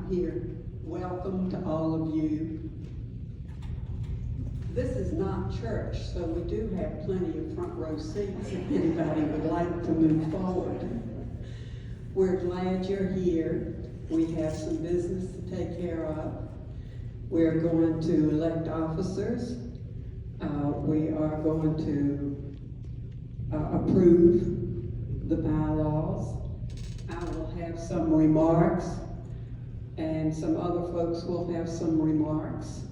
here. Welcome to all of you. This is not church, so we do have plenty of front row seats if anybody would like to move forward. We're glad you're here. We have some business to take care of. We're going to elect officers. We are going to approve the bylaws. I will have some remarks, and some other folks will have some remarks,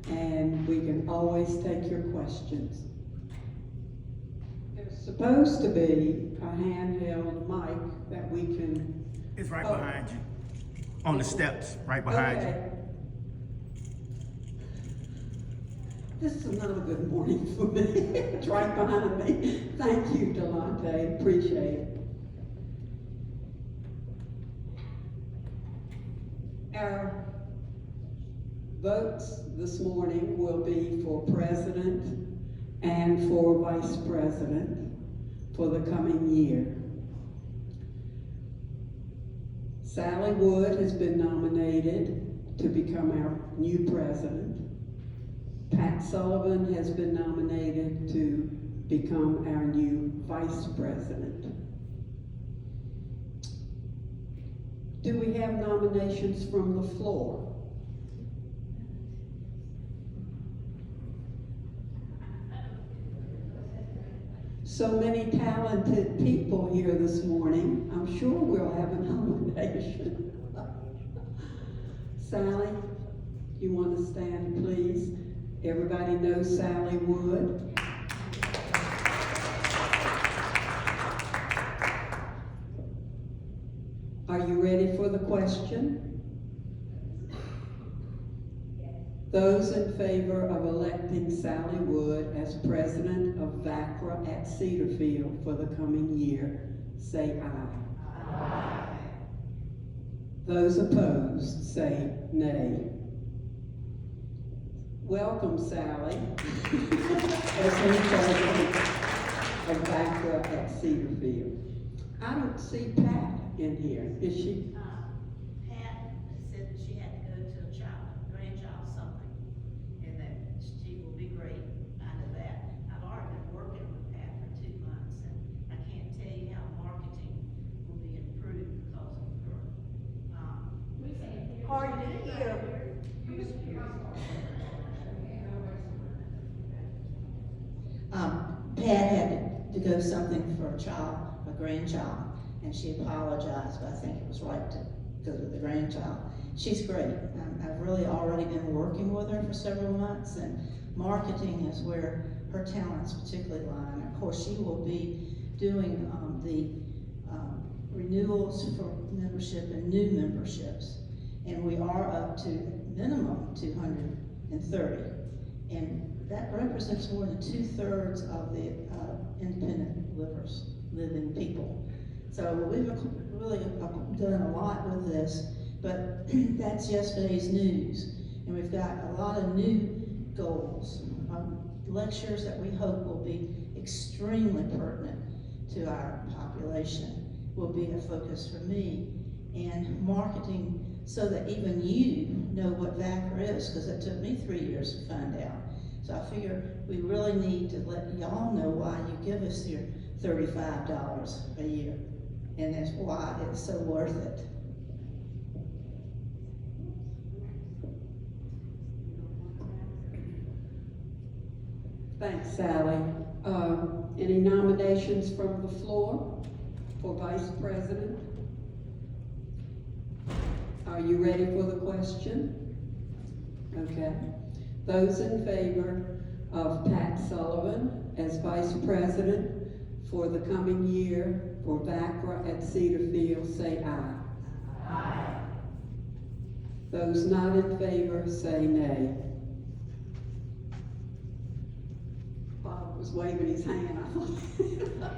and we can always take your questions. There's supposed to be a handheld mic that we can... It's right behind you, on the steps, right behind you. This is not a good morning for me. It's right behind me. Thank you, Delonte. Appreciate it. Our votes this morning will be for president and for vice president for the coming year. Sally Wood has been nominated to become our new president. Pat Sullivan has been nominated to become our new vice president. Do we have nominations from the floor? So many talented people here this morning. I'm sure we'll have a nomination. Sally, you want to stand, please? Everybody knows Sally Wood. Are you ready for the question? Those in favor of electing Sally Wood as president of VaCCRA at Cedarfield for the coming year, say aye. Aye. Those opposed, say nay. Welcome, Sally, as new president of VaCCRA at Cedarfield. I don't see Pat in here, is she? Pat said that she had to go to a grandchild something, and that she will be great. I know that. I've already been working with Pat for 2 months, and I can't tell you how marketing will be improved because of her. Hard to hear. Pat had to go something for a grandchild, and she apologized, but I think it was right to go to the grandchild. She's great. I've really already been working with her for several months, and marketing is where her talents particularly lie. And of course, she will be doing the renewals for membership and new memberships. And we are up to minimum 230. And that represents more than 2/3 of the independent living people. So we've really done a lot with this, but that's yesterday's news. And we've got a lot of new goals, lectures that we hope will be extremely pertinent to our population will be a focus for me, and marketing so that even you know what VaCCRA is, because it took me 3 years to find out. So I figure we really need to let y'all know why you give us your $35 a year, and that's why it's so worth it. Thanks, Sally. Any nominations from the floor for vice president? Are you ready for the question? Okay. Those in favor of Pat Sullivan as vice president for the coming year for VaCCRA at Cedarfield, say aye. Aye. Those not in favor, say nay. Bob was waving his hand, I thought.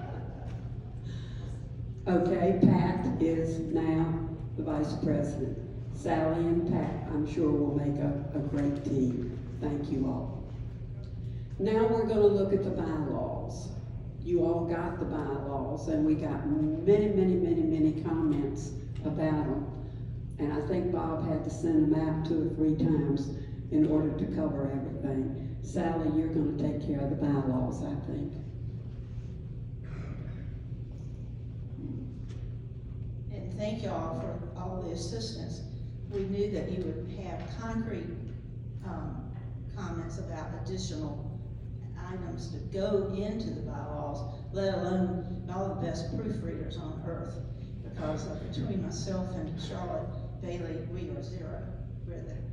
Okay, Pat is now the vice president. Sally and Pat, I'm sure, will make a great team. Thank you all. Now we're going to look at the bylaws. You all got the bylaws, and we got many comments about them. And I think Bob had to send them out 2 or 3 times in order to cover everything. Sally, you're gonna take care of the bylaws, I think. And thank y'all for all the assistance. We knew that you would have concrete, comments about additional items to go into the bylaws, let alone all the best proofreaders on earth. Because between myself and Charlotte Bailey, we are 0. We're there.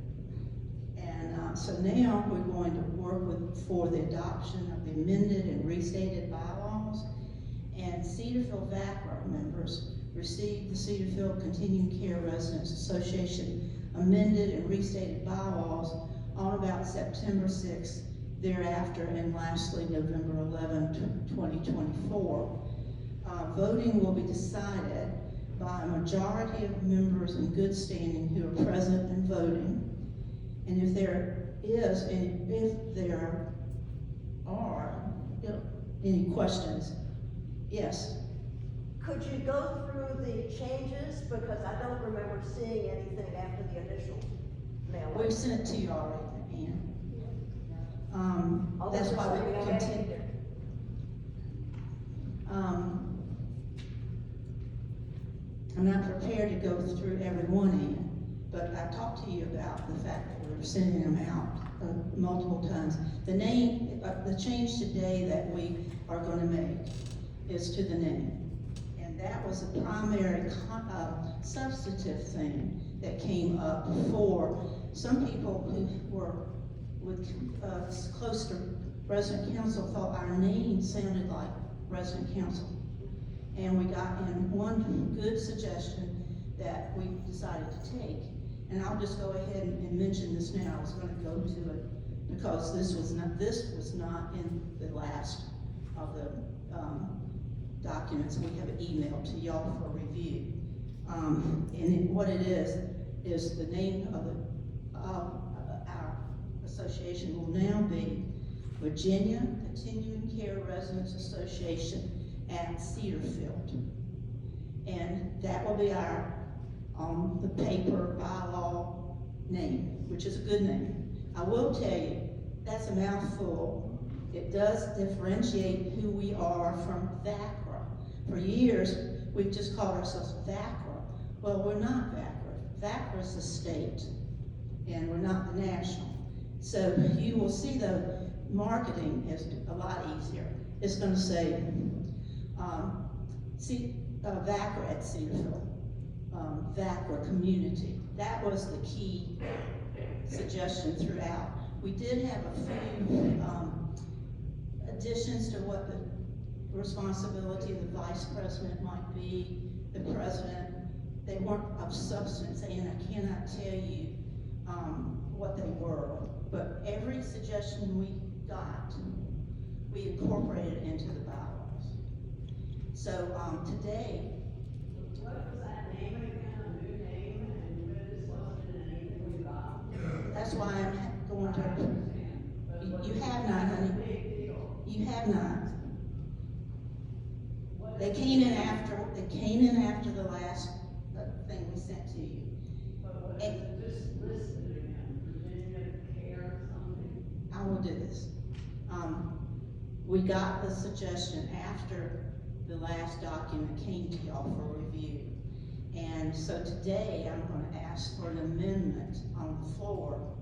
And so now we're going to work for the adoption of the amended and restated bylaws. And Cedarville VaCCRA members received the Cedarville Continuing Care Residents Association amended and restated bylaws on about September 6th, thereafter, and lastly, November 11, 2024. Voting will be decided by a majority of members in good standing who are present and voting. And if there is, and if there are any questions, yes. Could you go through the changes, because I don't remember seeing anything after the initial mailing. We sent it to you already, Ann. Although That's why maybe I we haven't continue. either. I'm not prepared to go through every one, Ann, but I talked to you about the fact that we're sending them out multiple times. The change today that we are going to make is to the name. And that was the primary substantive thing that came up for some people who were close to resident council thought our name sounded like resident council. And we got in one good suggestion that we decided to take. And I'll just go ahead and mention this now. I was going to go to it because this was not in the last of the documents we have emailed to y'all for review. And what it is the name of our association will now be Virginia Continuing Care Residents Association at Cedarfield. And that will be our, on the paper bylaw name, which is a good name. I will tell you, that's a mouthful. It does differentiate who we are from VaCCRA. For years, we've just called ourselves VaCCRA. Well, we're not VaCCRA. VaCCRA is the state, and we're not the national. So you will see the marketing is a lot easier. It's going to say VaCCRA at Cedarville, VaCCRA community. That was the key suggestion throughout. We did have a few additions to what the responsibility of the vice president might be, the president. They weren't of substance, and I cannot tell you what they were, but every suggestion we got, we incorporated into the bylaws. So today, What was that name again, a new name, and this wasn't in anything we got? that's why I'm going to, you have not, honey. Big deal. You have not. What They is came it? in after the last thing we sent to you. But what is it just listed again, Virginia Care something? I will do this. We got the suggestion after the last document came to y'all for review. And so today I'm going to ask for an amendment on the floor,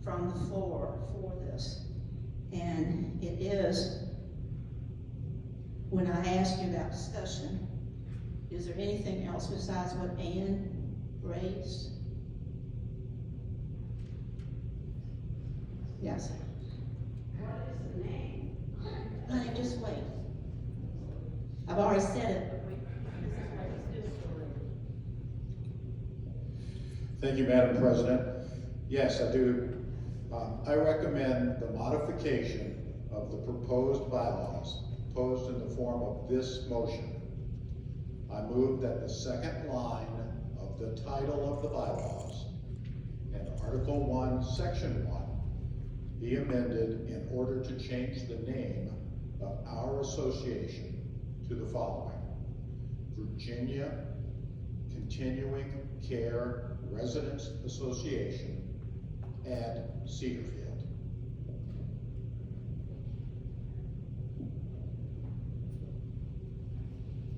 from the floor for this. And it is, when I asked you about discussion, is there anything else besides what Ann raised? Yes. What is the name? Honey, just wait. I've already said it. Thank you, Madam President. Yes, I do. I recommend the modification of the proposed bylaws posed in the form of this motion. I move that the second line of the title of the bylaws and Article 1, Section 1 be amended in order to change the name of our association to the following: Virginia Continuing Care Residents Association, add Cedarfield.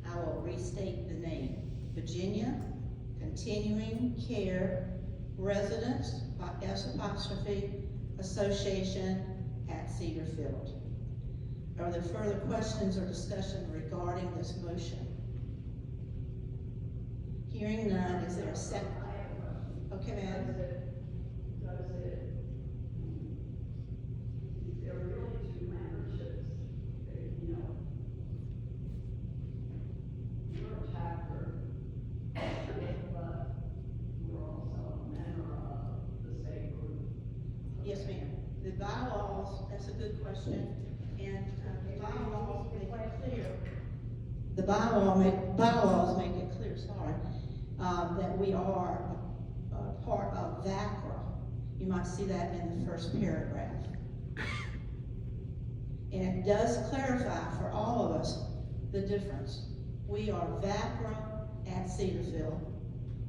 I will restate the name. Virginia Continuing Care Residents, S' Association at Cedarfield. Are there further questions or discussion regarding this motion? Hearing none, is there a second? Okay, ma'am. There are really two memberships, you know. We're a chapter, but we're also a member of the state group. Yes, ma'am. The bylaws, that's a good question, and the bylaws make it clear. The bylaws make it clear, sorry, that we are a part of VaCCRA. You might see that in the first paragraph. And it does clarify for all of us the difference. We are VaCCRA at Cedarfield.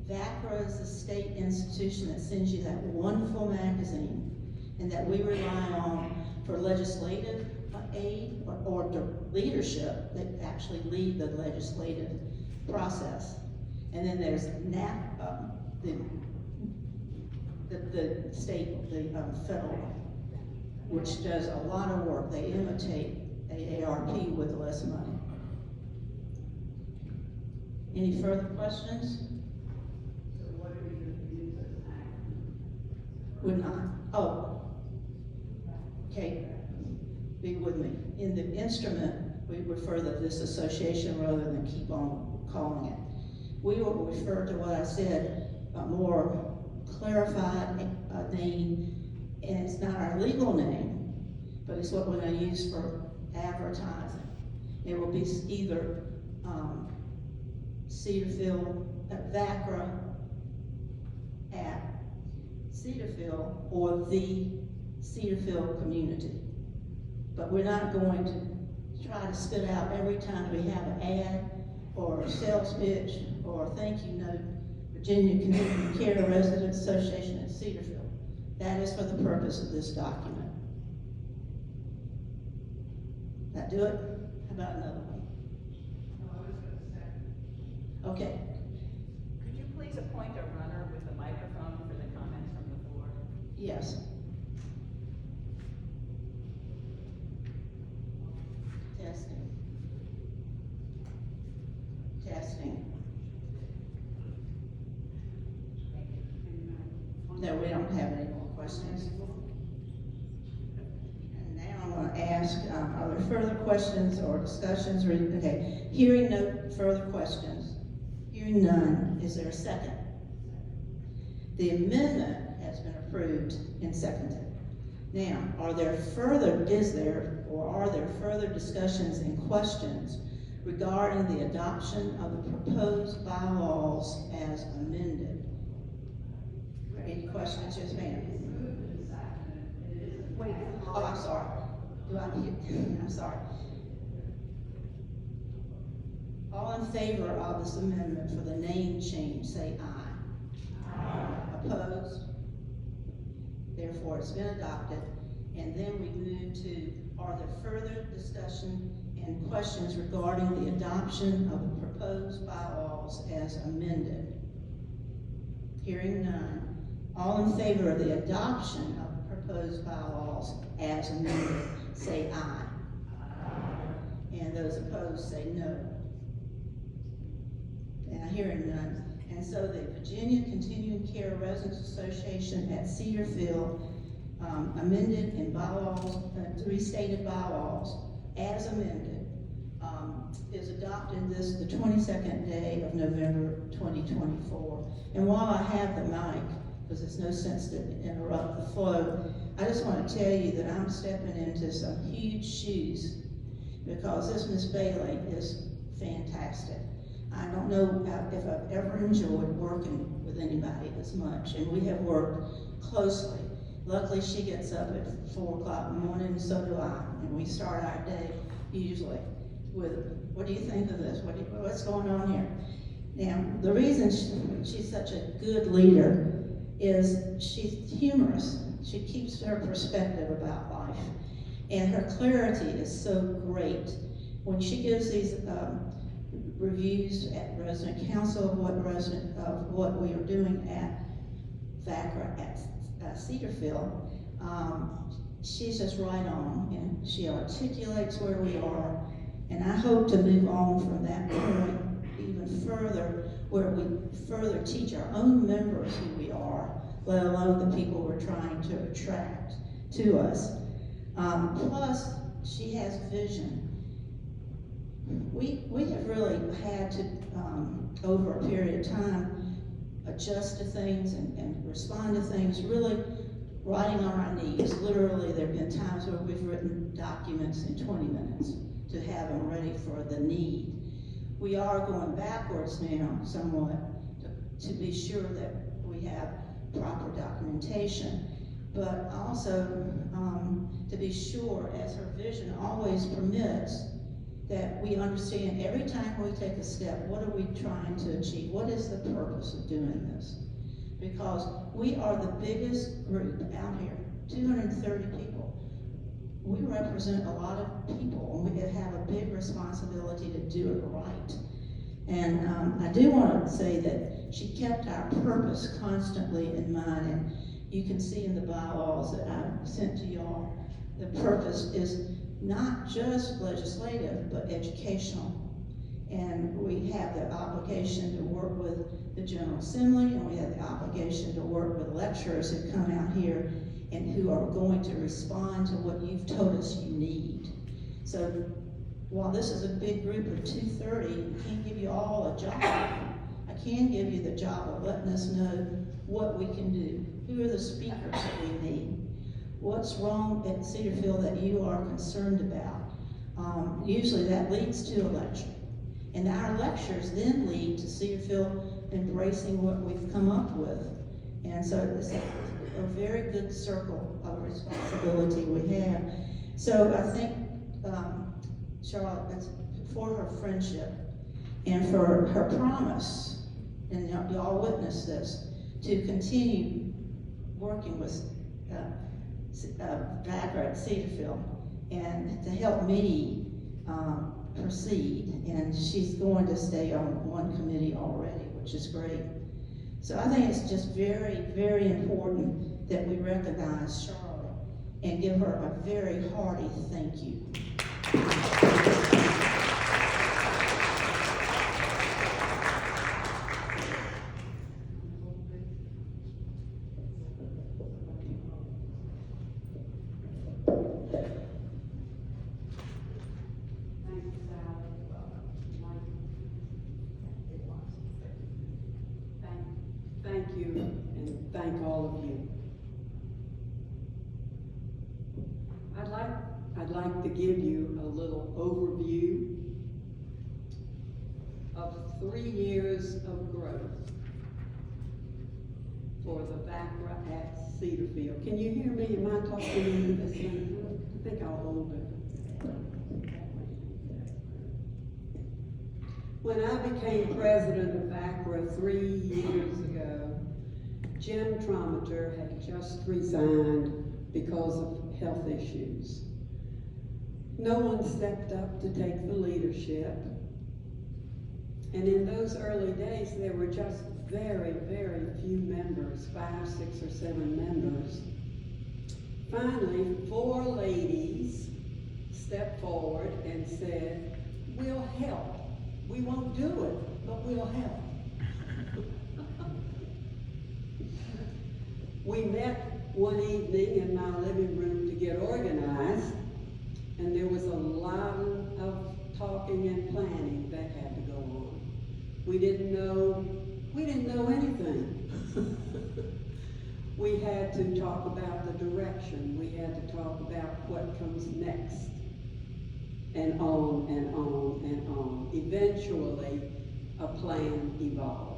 VaCCRA is the state institution that sends you that wonderful magazine and that we rely on for legislative aid or leadership that actually lead the legislative process. And then there's the state, the federal, which does a lot of work. They imitate AARP with less money. Any further questions? So what are we going to use as an acronym? Would not. Oh. Okay. Be with me. In the instrument, we refer to this association rather than keep on calling it. We will refer to what I said, a more clarified name, and it's not our legal name, but it's what we're going to use for advertising. It will be either Cedarfield, VaCCRA at Cedarfield, or the Cedarfield community. But we're not going to try to spit out every time we have an ad or a sales pitch or a thank you note, Virginia Community Care Residents Association at Cedarfield. That is for the purpose of this document. That do it? How about another one? No, I was going to say. Okay. Could you please appoint a runner with a microphone for the comments from the floor? Yes. Testing. Testing. No, we don't have any more questions. And now I'm going to ask, are there further questions or discussions? Okay, hearing no further questions. Hearing none, is there a second? The amendment has been approved and seconded. Now, are there further discussions and questions regarding the adoption of the proposed bylaws as amended? Any questions? Yes, ma'am. Wait. Oh, I'm sorry. I'm sorry. All in favor of this amendment for the name change, say aye. Aye. Opposed? Therefore, it's been adopted. And then we move to, are there further discussion and questions regarding the adoption of the proposed bylaws as amended? Hearing none. All in favor of the adoption of the proposed bylaws as amended, say aye. Aye. And those opposed say no. And hearing none. And so the Virginia Continuing Care Residents Association at Cedarfield amended in bylaws, restated bylaws as amended, is adopted the 22nd day of November 2024. And while I have the mic, because there's no sense to interrupt the flow, I just want to tell you that I'm stepping into some huge shoes because this Miss Bailey is fantastic. I don't know if I've ever enjoyed working with anybody as much, and we have worked closely. Luckily, she gets up at 4 o'clock in the morning, and so do I, and we start our day usually with, what do you think of this? What's going on here? Now, the reason she's such a good leader is she's humorous. She keeps her perspective about life. And her clarity is so great. When she gives these reviews at resident council of what we are doing at VaCCRA at Cedarfield, she's just right on, and she articulates where we are. And I hope to move on from that point even further, where we further teach our own members who we are, let alone the people we're trying to attract to us. Plus, she has vision. We have really had to, over a period of time, adjust to things and respond to things, really riding on our knees. Literally, there have been times where we've written documents in 20 minutes to have them ready for the need. We are going backwards now somewhat to be sure that we have proper documentation, but also to be sure, as her vision always permits, that we understand every time we take a step, what are we trying to achieve? What is the purpose of doing this? Because we are the biggest group out here, 230 people. We represent a lot of people, and we have a big responsibility to do it right. And I do want to say that she kept our purpose constantly in mind, and you can see in the bylaws that I sent to y'all, the purpose is not just legislative, but educational. And we have the obligation to work with the General Assembly, and we have the obligation to work with lecturers who come out here and who are going to respond to what you've told us you need. So while this is a big group of 230, I can't give you all a job. I can give you the job of letting us know what we can do. Who are the speakers that we need? What's wrong at Cedarfield that you are concerned about? Usually that leads to a lecture. And our lectures then lead to Cedarfield embracing what we've come up with. And so it's a very good circle of responsibility we have. So I think, Charlotte, it's for her friendship and for her promise, and y'all witness this, to continue working with VaCCRA at Cedarfield and to help me proceed. And she's going to stay on one committee already, which is great. So I think it's just very, very important that we recognize Charlotte and give her a very hearty thank you. Thank you, and thank all of you. I'd like to give you a little overview of 3 years of growth for the VaCCRA at Cedarfield. Can you hear me? Am I talking into this thing? I think I'll hold it. When I became president of VaCCRA 3 years ago, Jim Trometer had just resigned because of health issues. No one stepped up to take the leadership. And in those early days, there were just very, very few members, 5, 6, or 7 members. Finally, 4 ladies stepped forward and said, "We'll help. We won't do it, but we'll help." We met one evening in my living room to get organized, and there was a lot of talking and planning that had to go on. We didn't know anything. We had to talk about the direction. We had to talk about what comes next. And on and on and on. Eventually, a plan evolved.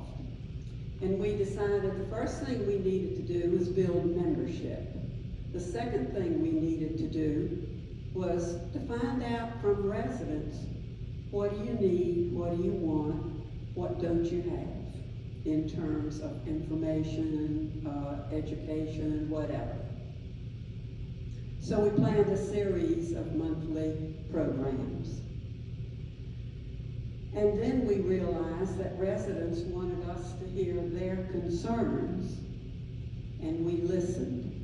And we decided the first thing we needed to do was build membership. The second thing we needed to do was to find out from residents, what do you need, what do you want, What don't you have in terms of information, education, whatever? So we planned a series of monthly programs. And then we realized that residents wanted us to hear their concerns, and we listened,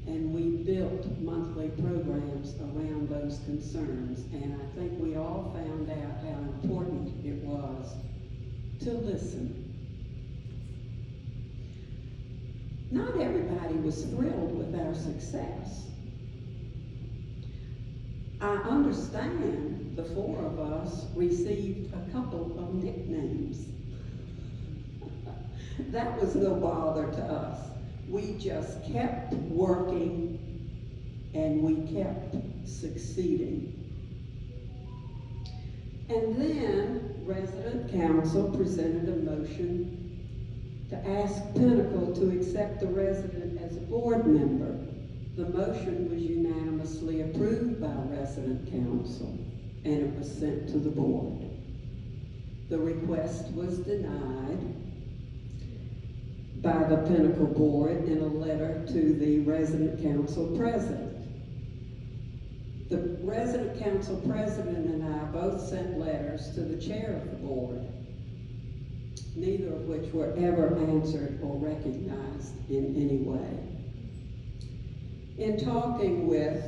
and we built monthly programs around those concerns. And I think we all found out how important it was to listen. Not everybody was thrilled with our success. I understand the four of us received a couple of nicknames. That was no bother to us. We just kept working and we kept succeeding. And then resident council presented a motion to ask Pinnacle to accept the resident as a board member. The motion was unanimously approved by resident council, and it was sent to the board. The request was denied by the Pinnacle board in a letter to the resident council president. The resident council president and I both sent letters to the chair of the board, neither of which were ever answered or recognized in any way. In talking with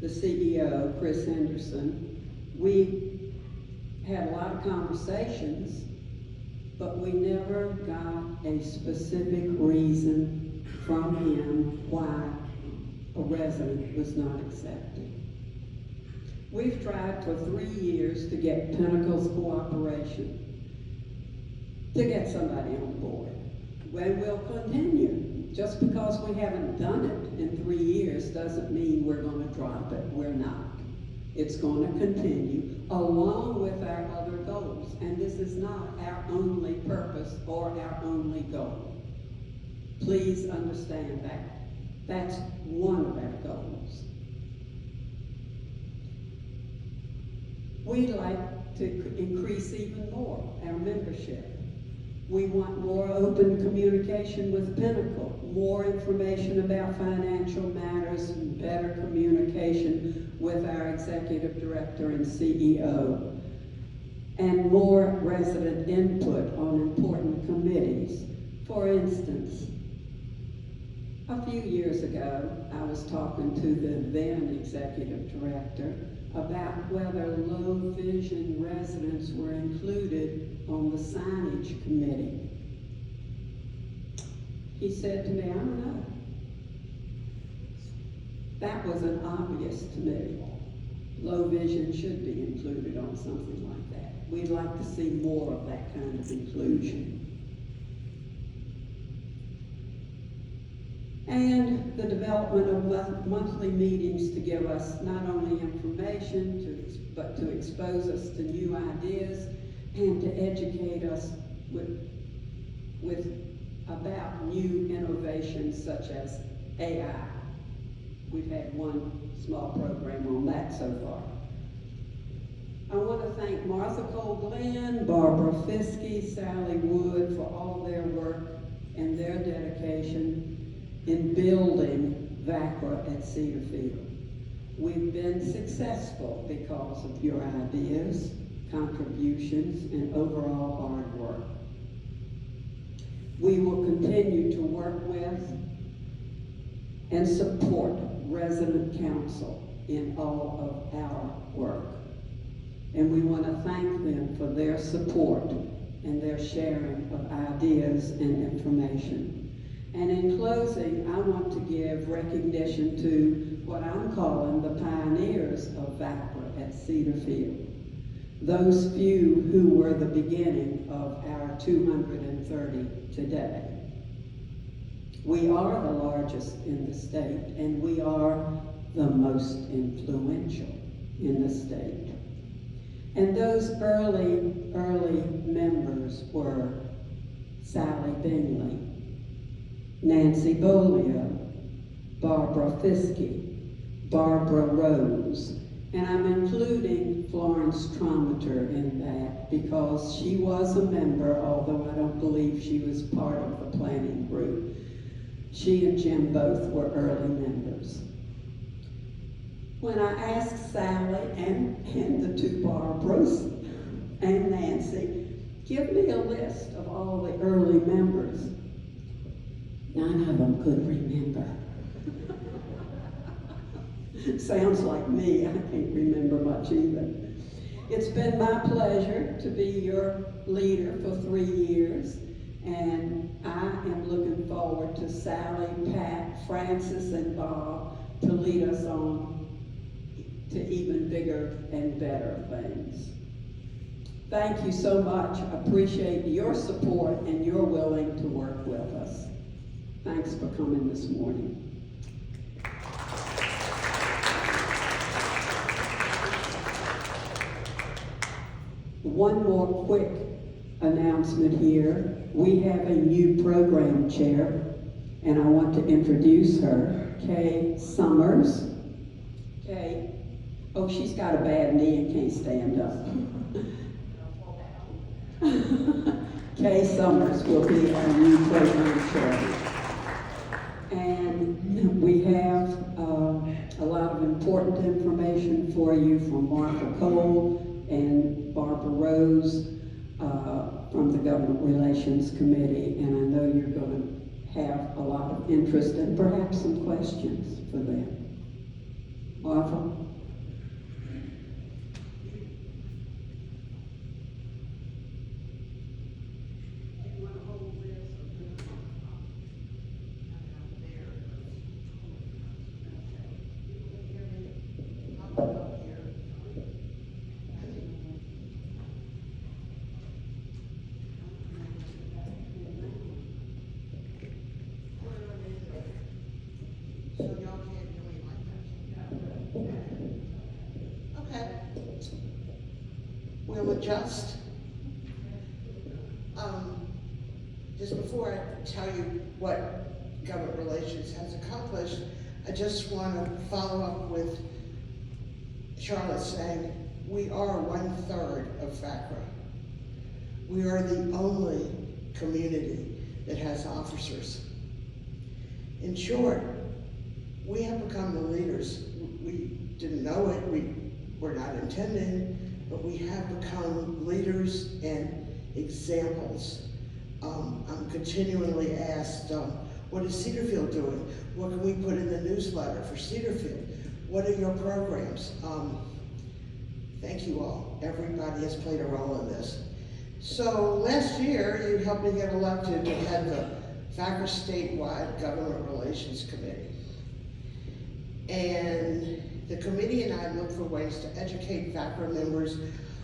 the CEO, Chris Henderson, we had a lot of conversations, but we never got a specific reason from him why a resident was not accepted. We've tried for 3 years to get Pinnacle's cooperation to get somebody on board. We will continue. Just because we haven't done it in 3 years doesn't mean we're going to drop it. We're not. It's going to continue along with our other goals. And this is not our only purpose or our only goal. Please understand that. That's one of our goals. We'd like to increase even more our membership. We want more open communication with Pinnacle, more information about financial matters, and better communication with our executive director and CEO, and more resident input on important committees. For instance, a few years ago, I was talking to the then executive director about whether low vision residents were included on the signage committee. He said to me, I don't know. That was an obvious to me. Low vision should be included on something like that. We'd like to see more of that kind of inclusion. And the development of monthly meetings to give us not only information, but to expose us to new ideas and to educate us about new innovations such as AI. We've had one small program on that so far. I want to thank Martha Cole Glenn, Barbara Fiske, Sally Wood for all their work and their dedication in building VaCCRA at Cedarfield. We've been successful because of your ideas, contributions, and overall hard work. We will continue to work with and support resident council in all of our work. And we want to thank them for their support and their sharing of ideas and information. And in closing, I want to give recognition to what I'm calling the pioneers of VaCCRA at Cedarfield. Those few who were the beginning of our 230 today. We are the largest in the state, and we are the most influential in the state. And those early members were Sally Bingley, Nancy Bolio, Barbara Fiske, Barbara Rose, And I'm including Florence Trometer in that because she was a member, although I don't believe she was part of the planning group. She and Jim both were early members. When I asked Sally and the two Barbaras and Nancy, give me a list of all the early members, none of them could remember. Sounds like me, I can't remember much either. It's been my pleasure to be your leader for 3 years, and I am looking forward to Sally, Pat, Francis, and Bob to lead us on to even bigger and better things. Thank you so much. I appreciate your support and your willing to work with us. Thanks for coming this morning. One more quick announcement here. We have a new program chair, and I want to introduce her, Kay Summers. Kay, oh, she's got a bad knee and can't stand up. Kay Summers will be our new program chair. And we have a lot of important information for you from Martha Cole and Barbara Rose from the Government Relations Committee, and I know you're going to have a lot of interest and perhaps some questions for them. Martha? We'll adjust. Just before I tell you what government relations has accomplished, I just want to follow up with Charlotte saying we are 1/3 of VaCCRA. We are the only community that has officers. In short, we have become the leaders. We didn't know it, we were not intending, but we have become leaders and examples. I'm continually asked, what is Cedarfield doing? What can we put in the newsletter for Cedarfield? What are your programs? Thank you all. Everybody has played a role in this. So last year, you helped me get elected to head the VaCCRA Statewide Government Relations Committee. And the committee and I look for ways to educate VaCCRA members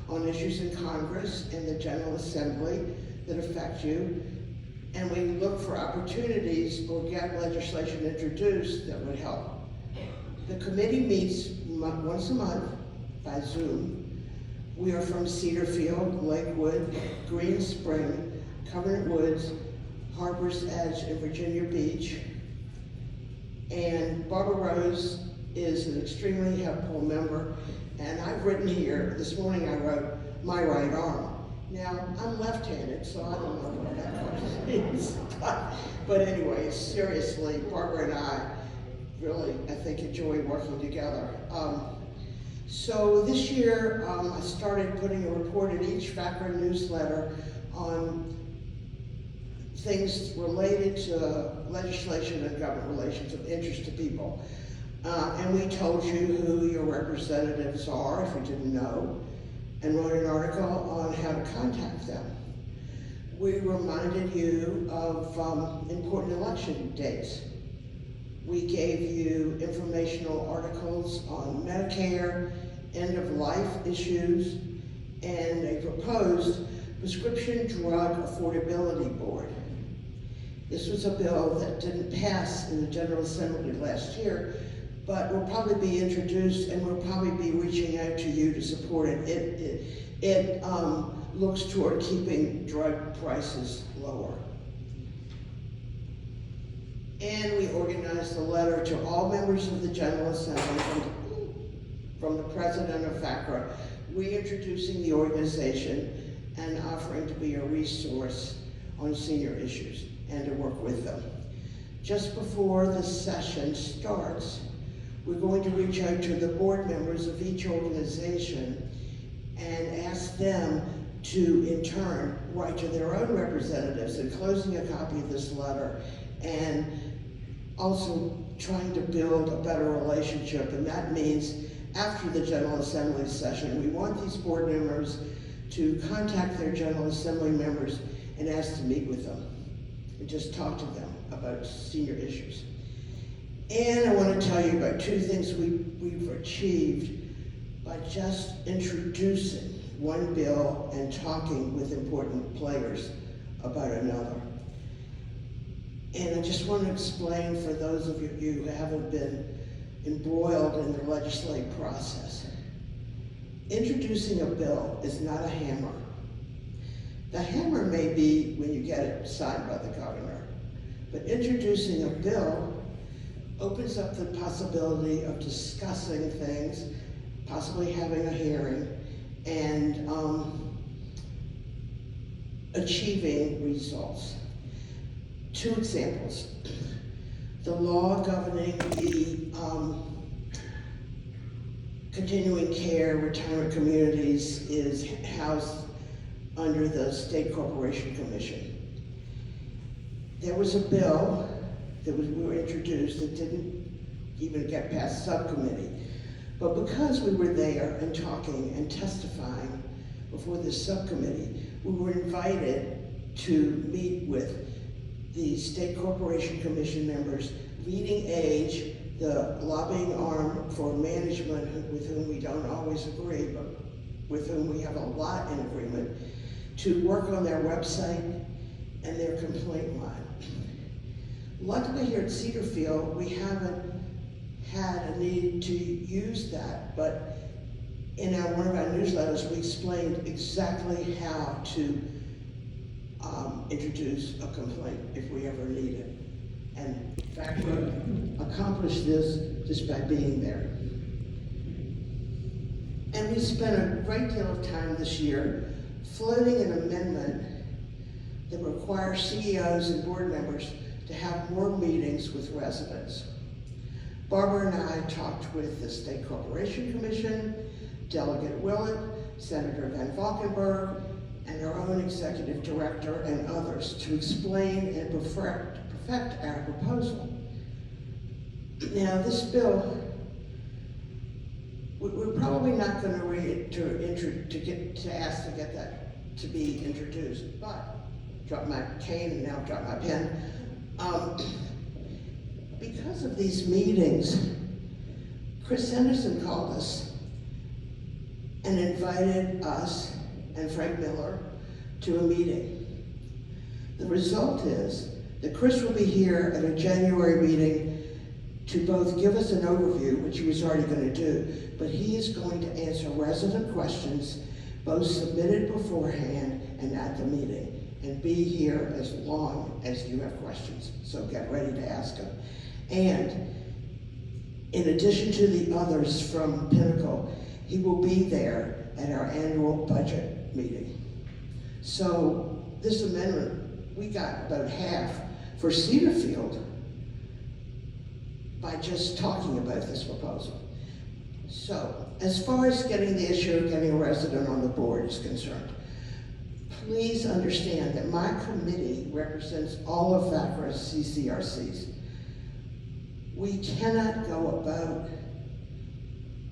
on issues in Congress and the General Assembly that affect you. And we look for opportunities or get legislation introduced that would help. The committee meets once a month by Zoom. We are from Cedarfield, Lakewood, Green Spring, Covenant Woods, Harbor's Edge, and Virginia Beach. And Barbara Rose is an extremely helpful member. And I've written here, this morning I wrote, my right arm. Now, I'm left-handed, so I don't know what that means. But anyway, seriously, Barbara and I really, I think, enjoy working together. So this year, I started putting a report in each VaCCRA newsletter on things related to legislation and government relations of interest to people. And we told you who your representatives are, if you didn't know, and wrote an article on how to contact them. We reminded you of important election dates. We gave you informational articles on Medicare, end-of-life issues, and a proposed prescription drug affordability board. This was a bill that didn't pass in the General Assembly last year, but will probably be introduced, and we'll probably be reaching out to you to support it. It looks toward keeping drug prices lower. And we organized a letter to all members of the General Assembly from the president of VaCCRA, reintroducing the organization and offering to be a resource on senior issues and to work with them. Just before the session starts, we're going to reach out to the board members of each organization and ask them to, in turn, write to their own representatives, enclosing a copy of this letter, and also trying to build a better relationship. And that means after the General Assembly session, we want these board members to contact their General Assembly members and ask to meet with them and just talk to them about senior issues. And I want to tell you about two things we've achieved by just introducing one bill and talking with important players about another. And I just want to explain for those of you who haven't been embroiled in the legislative process. Introducing a bill is not a hammer. The hammer may be when you get it signed by the governor, but introducing a bill opens up the possibility of discussing things, possibly having a hearing, and achieving results. Two examples. The law governing the continuing care retirement communities is housed under the State Corporation Commission. There was a bill that we were introduced that didn't even get past subcommittee. But because we were there and talking and testifying before this subcommittee, we were invited to meet with the State Corporation Commission members, Leading Age, the lobbying arm for management with whom we don't always agree, but with whom we have a lot in agreement, to work on their website and their complaint line. Luckily here at Cedarfield, we haven't had a need to use that, but in one of our newsletters, we explained exactly how to introduce a complaint if we ever need it. And in fact, we accomplished this just by being there. And we spent a great deal of time this year floating an amendment that requires CEOs and board members to have more meetings with residents. Barbara and I talked with the State Corporation Commission, Delegate Willett, Senator Van Valkenburg, and our own executive director and others to explain and perfect our proposal. Now, this bill, we're probably not going to ask to get that to be introduced, but drop my cane and now drop my pen. Because of these meetings, Chris Henderson called us and invited us and Frank Miller to a meeting. The result is that Chris will be here at a January meeting to both give us an overview, which he was already going to do, but he is going to answer resident questions, both submitted beforehand and at the meeting, and be here as long as you have questions. So get ready to ask him. And in addition to the others from Pinnacle, he will be there at our annual budget meeting. So this amendment, we got about half for Cedarfield by just talking about this proposal. So as far as getting the issue of getting a resident on the board is concerned, please understand that my committee represents all of VaCCRA's CCRCs. We cannot go about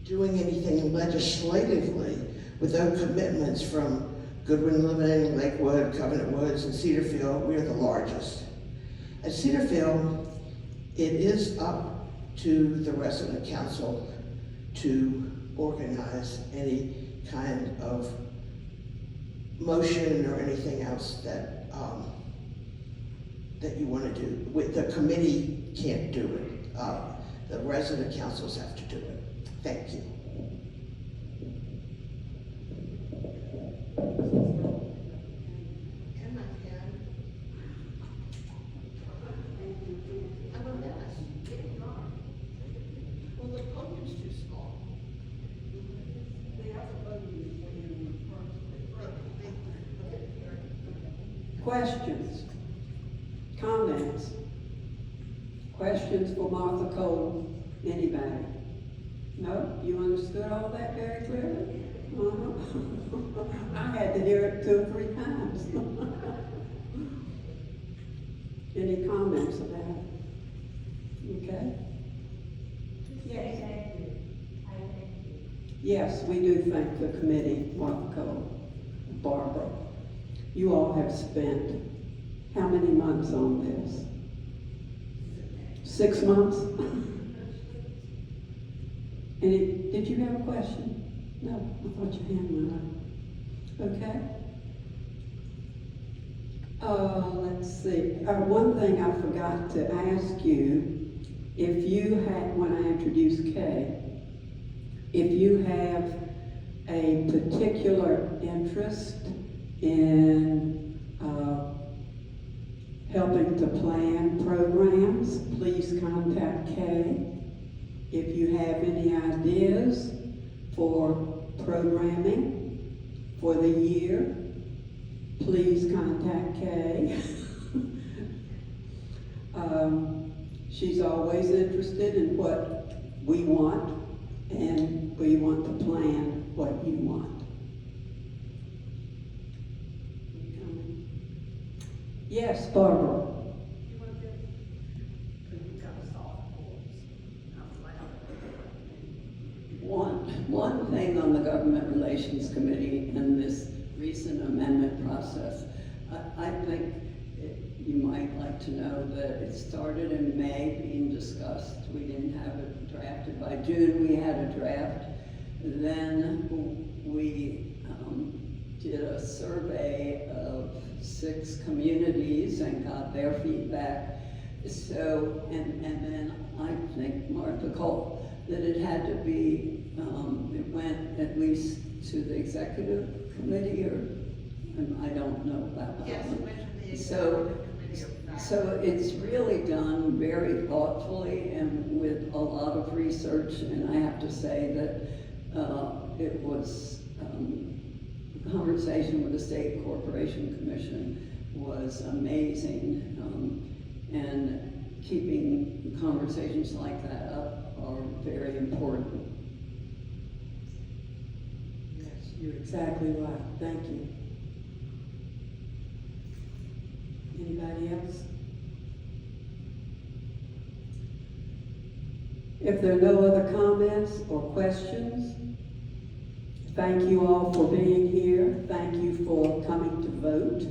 doing anything legislatively without commitments from Goodwin Living, Lakewood, Covenant Woods, and Cedarfield. We are the largest. At Cedarfield, it is up to the resident council to organize any kind of motion or anything else that that you want to do. The committee can't do it. The resident councils have to do it. Thank you. And my pen. I'm a mess. Well, the podium's too small. questions, comments, questions for Martha Cole, anybody? No, you understood all that very clearly? I had to hear it 2 or 3 times. Any comments about it? Okay? Yes. Thank you. I thank you. Yes, we do thank the committee, Martha Cole, Barbara. You all have spent how many months on this? 6 months? Did you have a question? No, I thought your hand went up. Okay. Let's see. One thing I forgot to ask you, if you had, when I introduced Kay, if you have a particular interest in helping to plan programs, please contact Kay. If you have any ideas for programming for the year, please contact Kay. She's always interested in what we want, and we want to plan what you want. Yes, Barbara. One thing on the Government Relations Committee in this recent amendment process, I think you might like to know that it started in May being discussed. We didn't have it drafted. By June, we had a draft. Then we did a survey of 6 communities and got their feedback. So, and then I think Martha Cole, that it had to be, it went at least to the executive committee, or I don't know about that. Yes, it went to the So, executive committee. so it's really done very thoughtfully and with a lot of research, and I have to say that it was, the conversation with the State Corporation Commission was amazing, and keeping conversations like that up are very important. Yes, you're exactly right. Thank you. Anybody else? If there are no other comments or questions, thank you all for being here. Thank you for coming to vote.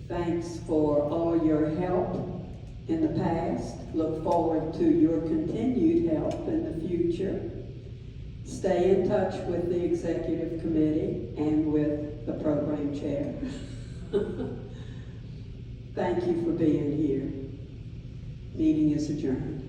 Thanks for all your help in the past. Look forward to your continued help in the future. Stay in touch with the executive committee and with the program chair. Thank you for being here. Meeting is adjourned.